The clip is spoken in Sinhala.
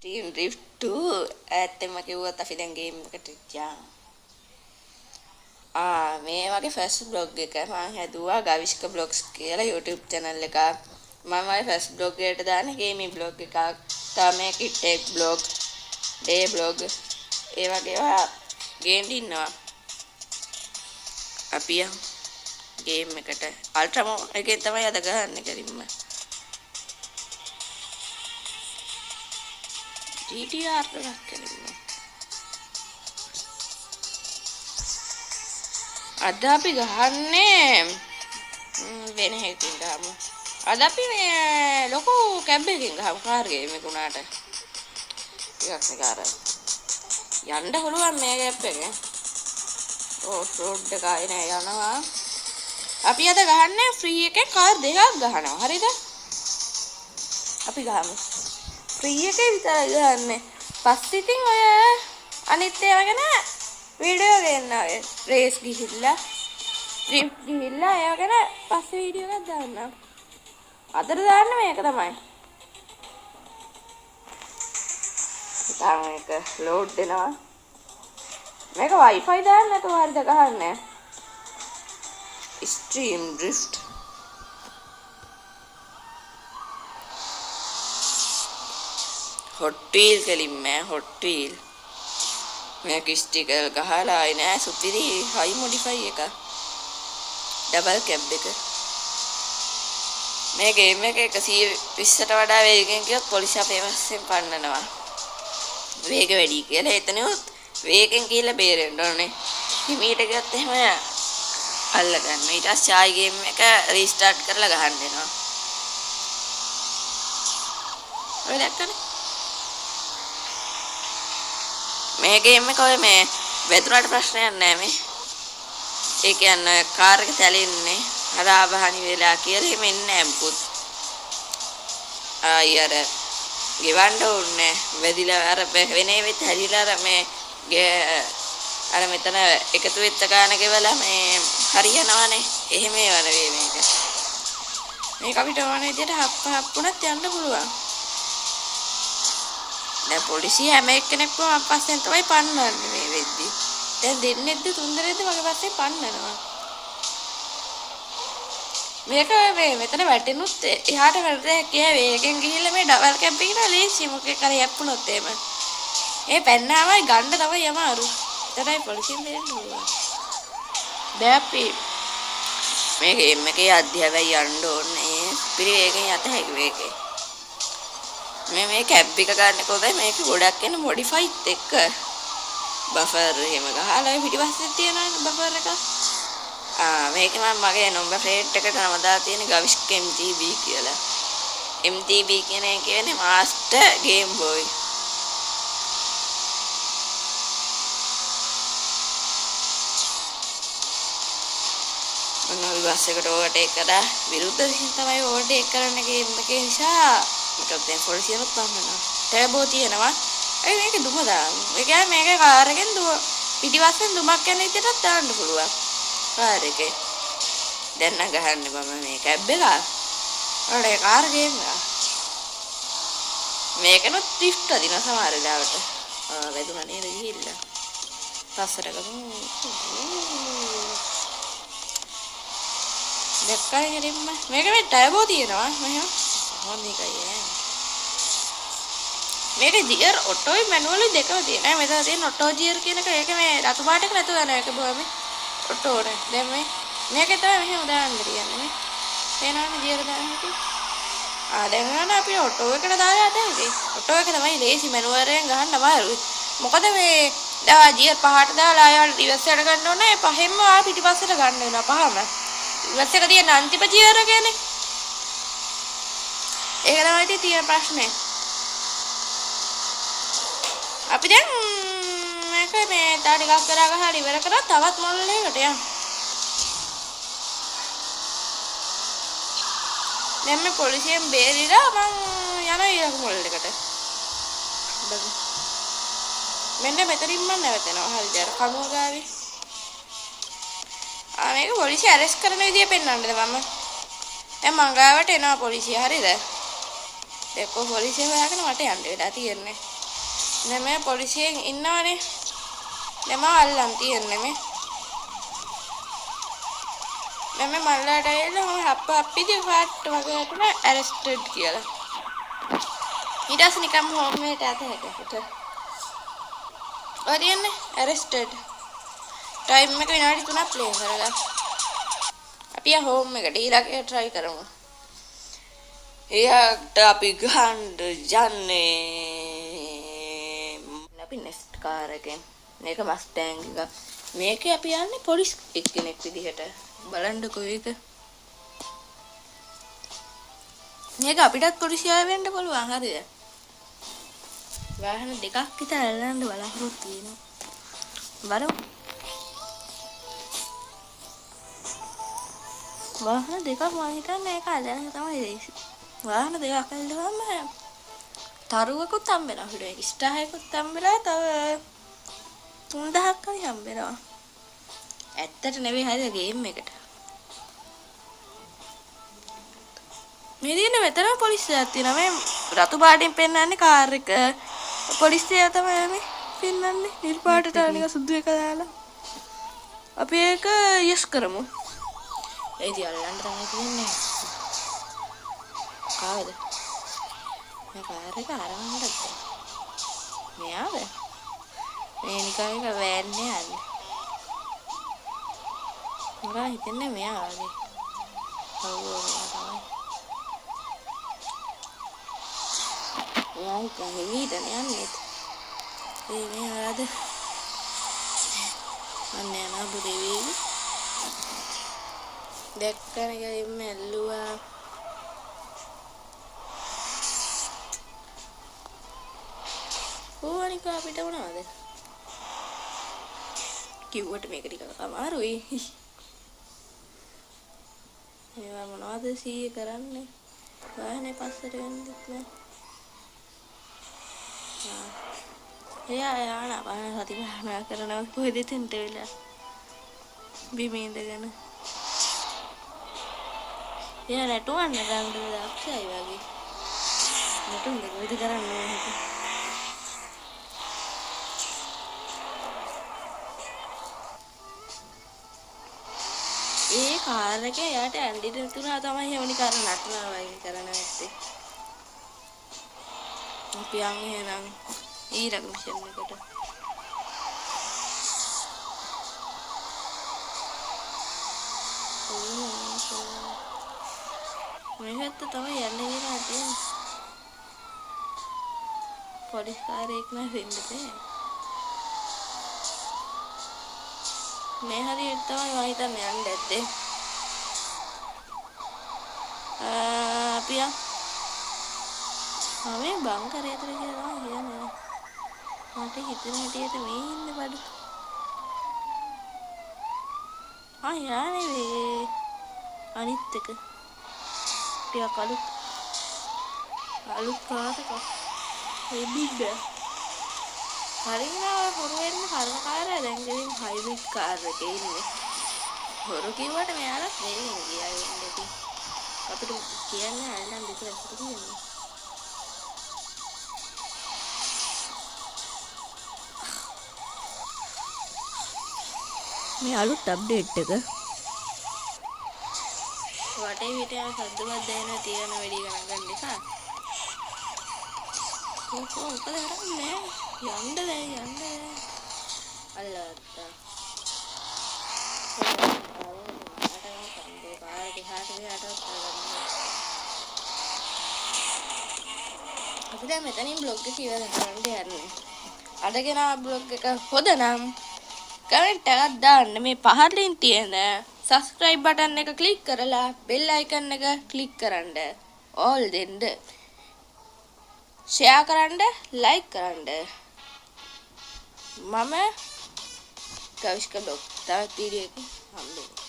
Team Drift 2 ඇත්තම කිව්වොත් අපි දැන් ගේම් එකට යනවා. මේ වගේ ෆස්ට් බ්ලොග් එක මම හැදුවා ගවිෂ්ක බ්ලොග්ස් කියලා YouTube channel එකක්. මම වගේ ෆස්ට් බ්ලොග් එකට දාන්නේ ගේමින් බ්ලොග් එකක්. තමයි කිටෙක් බ්ලොග්, ඩේ බ්ලොග් ඒ වගේ ඒවා ගේම් ඉන්නවා. අපි ගේම් එකට අල්ට්‍රා එකේ තමයි අද ගහන්නේ කරින්ම. GTR එකක් කරින්ම. අද අපි ගහන්නේ වෙන එකකින් ගහමු. අද අපි මේ ලොකු කැබ් එකකින් ගහමු කාර් ගේම් එක උනාට. ටිකක් නිකාර. යන්න පුළුවන් මේ කැබ් එකේ. ඕෆ් රෝඩ් එක ආයේ නෑ යනවා. අපි අද ගහන්නේ ෆ්‍රී එකේ කාර් දෙකක් ගහනවා. හරිද? අපි ගහමු. ෆ්‍රී එකේ විතරයි ගහන්නේ. පස්සේ ඉතින් ඔය අනිත් ඒවා ගැන වීඩියෝ ගේන්නාවේ රේස් ගිහිල්ලා ඩ්‍රිෆ්ට් ගිහිල්ලා ඒව ගැන පස්සේ වීඩියෝ එකක් දාන්නම්. අදට දාන්න මේක තමයි. තාම මේක ලෝඩ් වෙනවා. මේක Wi-Fi දාන්න නැතුව හරිද ගහන්නේ. Extreme Drift. Hot wheel කෙලින්ම hot wheel. මේක ස්ටිකර් ගහලා ආයි නෑ සුපිරි high modify එක. ඩබල් කැබ් එක. මේ ගේම් එක 120ට වඩා වේගෙන් ගියොත් පොලිසිය අපේ පස්සෙන් පන්නනවා. වේග වැඩි කියලා එතනියොත් වේගෙන් කියලා බේරෙන්න ඕනේ. හිමීට ගියොත් එහෙම අල්ල ගන්න. ඊට පස්සේ ආයි ගේම් එක රීස්ටාර්ට් කරලා ගහන්න වෙනවා. ඔය දැක්කනේ? මේ ගේම් එක ඔය මේ වැදුනට ප්‍රශ්නයක් නෑ මේ. ඒ කියන්නේ කාර් එක තැලෙන්නේ හදාබහනි වෙලා කියලා එහෙම එන්නේ නෑ මුකුත්. අර ගෙවන්න ඕනේ වැදිලා අර වෙනේ වෙත් හැදිලා අර මේ අර මෙතන එකතු වෙච්ච ගාන ගෙවලා මේ හරියනවනේ. එහෙම ඒවන වේ මේක. මේක අපිට ඕන විදිහට හප්පුණත් යන්න පුළුවන්. දැන් පොලිසිය හැම එක්කෙනෙක්ම අපස්සෙන් තමයි පන්නන්නේ මේ වෙද්දි. දැන් දෙන්නෙක්ද තුන්දෙනෙක්ද මගේ පස්සේ පන්නනවා. මේක මේ මෙතන වැටෙනුත් එහාට වැටෙන්න කිය වේගෙන් ගිහිල්ලා මේ ඩබල් කැබ් එකේ ලේසි මොකේ කරේ යප්පුණොත් එහෙම. ඒ පැන්නාමයි ගන්න තමයි යමාරු. එතනයි පොලිසියෙන් දෙන්න ඕන. දැන් අපි මේ ගේම් එකේ අධ්‍යයනය යන්න ඕනේ. පිරි වේගෙන් යත හැකි වේගෙන්. මේ කැබ් එක ගන්න කොහොමද මේක ගොඩක් එන මොඩිෆයිත් එක්ක බෆර් එහෙම ගහලා පිටිපස්සේ තියෙනවනේ බෆර් එක. මේක මම මගේ නම්බර් ප්ලේට් එකට නම දාලා තියෙන ගවිෂ්ක MTB කියලා. MTB කියන එක කියන්නේ මාස්ටර් ගේම් බෝයි. මම බස් එකට ඕවර්ටේක් කරා විරුද්ධ දිශෙන් තමයි ඕවර්ටේක් කරන්න ගේම් එකේ නිසා මේක දැන් පොලිසියනොත් පන්නනවා. ටර්බෝ තියෙනවා. ඒ මේක දුම දාමු. ඒ කියන්නේ මේක කාර් එකෙන් පිටිපස්සෙන් දුමක් යන විදිහට දාන්න පුළුවන්. කාර් එකේ. දැන් නම් ගහන්නේ මම මේ කැබ් එක. ඔය කාර් ගේම් එක. මේකනොත් ඩ්‍රිෆ්ට් අදින සමහර වෙලාවට. වැදුනා නේද ගිහිල්ලා. පස්සට ගමු. දැක්කයි ගෙලින්ම. මේක මේ ටර්බෝ තියෙනවා. මෙහෙම. හොඳ එකයි. මේක ගියර් ඔටෝයි මැනුවලයි දෙකම තියෙනවා. මෙතන තියෙන ඔටෝ ගියර් කියන එක ඒක මේ රතු පාට එක නැතුව යනවා. ඒක බොහොම ඔටෝ නේ. දැන් මේකේ තමයි මෙහෙම දාන්න තියන්නේ නේ. තේනවනේ ගියර් දාන්න හැටි. දැන් ගන්න අපි ඔටෝ එකට දාලා යන්නේ. ඔටෝ එක තමයි ලේසි මැනුවලෙන් ගහන්න අමාරුයි. මොකද මේ ගියර් පහට දාලා ආයෙත් රිවර්ස් එකට ගන්න ඕනේ. පහෙන්ම ආ පිටිපස්සට ගන්න වෙනවා පහම. රිවර්ස් එක තියෙන අන්තිම ගියර් එකනේ. ඒක තමයි තියෙන ප්‍රශ්නේ. අපි දැන් මේක මේ තා ටිකක් කරා ගහලා ඉවර කරා තවත් මොඩල් එකකට යන්න. දැන් මේ පොලිසියෙන් බේරිලා මං යනවා ඊළඟ මොඩල් එකට. මෙන්න මෙතනින් මම නැවතෙනවා. හරිද? අර කමුව ගාවේ. මේක පොලිසිය අරෙස්ට් කරන විදිය පෙන්වන්නද මම. දැන් මං ගාවට එනවා පොලිසිය. හරිද? දෙකෝ පොලිසිය හොයාගෙන මට යන්න වෙලා තියෙන්නේ. දැන් මේ පොලිසියෙන් ඉන්නවනේ. දැන් මම අල්ලන් තියන්නේ මේ. දැන් මේ මල්ලාට ඇවිල්ලා මම අප්පිදී ෆාට් වගේ හිටුණා ඇරෙස්ටඩ් කියලා. ඊට පස්සේ නිකම්ම හෝම් එකට ඇත හැකට. ඔය තියන්නේ ඇරෙස්ටඩ්. ටයිම් එක විනාඩි 3ක් ප්ලේ කරලා. අපි හෝම් එකට ඊළඟට try කරමු. එයාට අපි ගහන්න යන්නේ. අපි නෙක්ස්ට් කාර් එකෙන්. මේක මස්ටෑන් එක. මේකේ අපි යන්නේ පොලිස් එක්කෙනෙක් විදිහට. බලන්නකෝ ඒක. මේක අපිටත් පොලිසිය වෙන්න පුළුවන් හරිද? වාහන දෙකක් විතර අල්ලන්න බලාපොරොත්තු වෙනවා. බලමු. වාහන දෙකක් මම හිතන්නේ ඒක අල්ලන්න තමයි ලේසි. වාහන දෙකක් අල්ලුවම තරුවකුත් හම්බෙනවා අපිට. ඒක ස්ටාහයකුත් හම්බෙලා තව 3000ක් හරි හම්බෙනවා. ඇත්තට නෙවෙයි හරිද ගේම් එකට. මේ දින මෙතන පොලිසියක් තියෙනවා. මේ රතු පාටින් පෙන්නන්නේ කාර් එක. පොලිසිය තමයි මේ පෙන්නන්නේ. නිල් පාටට නිකන් සුදු එක දාලා. අපි ඒක යස් කරමු. ඒ දිහා අල්ලන්න තමයි තියෙන්නේ. කාවද? මේ කාර් එක අරවන්නද? මෙයාද? මේ නිකන් එක වෑන් නේ යන්නේ. මම හිතන්නේ මෙයා වගේ. ඔව් මෙයා තමයි. එයා කහිවිදනේ යන්නේ. මෙයාද? අනේ නබු දෙවි. දැක්කන ගිහින් ඇල්ලුවා. ඕනික අපිට වුණාද? කිව්වට මේක ටිකක් අමාරුයි. ඒවා මොනවද සීය කරන්නේ? වාහනේ පස්සට යන්නෙත් නෑ. එයා යානා වාහන සති භාවනා කරනවා කොහෙද තෙන්ට වෙලා. බිමේ ඉඳගෙන. එයා නැටුවන්න ගන්න දක්ෂයි වගේ. නැටුම් දෙක විදි කරන්නේ නැහැ. ඒ කාර් එකේ යාට ඇන්ඩිට තුනා තමයි හැමනි කර නටනවා වගේ කරන ඇත්තේ. අපි යන්නේ එහෙනම් ඊළඟ මිෂන් එකට. මේකත් තමයි යන්නේ කියලා තියෙන්නේ. පොලිස් කාර්යයක් නෑ වෙන්නේ. මේ හරියට තමයි මම හිතන්නේ යන්න ඇත්තේ. අපි මේ බංකරය ඇතුලේ කියලා තමයි කියන්නේ. මට හිතෙන හැටියට මේ ඉන්න බඩු. යානේ මේ අනිත් එක. ටිකක් අලුත් කාටක. ඒ බිග්. හරිනවා හොරු වෙන්න කරන කාර්යය දැන් ගෙලින් හයිබ්‍රිඩ් කාර් එකේ ඉන්නේ. හොරු කිව්වට මෙයාලා වේගෙන් ගියා ඉන්නේ. අපිට කියන්නේ අල්ලන් දෙක ඇතුළට කියන්නේ. මේ අලුත් අප්ඩේට් එක වටේ පිටේ සද්දවත් දැනෙන තියෙන වැඩි ගණන් ගන්න නිසා කොහොමද කරන්නේ යන්න අල්ලත්තා අපි දැන් මෙතනින් බ්ලොග් එක ඉවර කරන්න යන්නේ. අද ගෙනා බ්ලොග් එක හොඳ නම් කමෙන්ට් එකක් දාන්න. මේ පහළින් තියෙන subscribe button එක ක්ලික් කරලා bell icon එක ක්ලික් කරන්න. all දෙන්න. share කරන්න, like කරන්න. මම කවිෂ්ක බ්ලොග් තවත් වීඩියෝ එකකින් හම්බෙමු.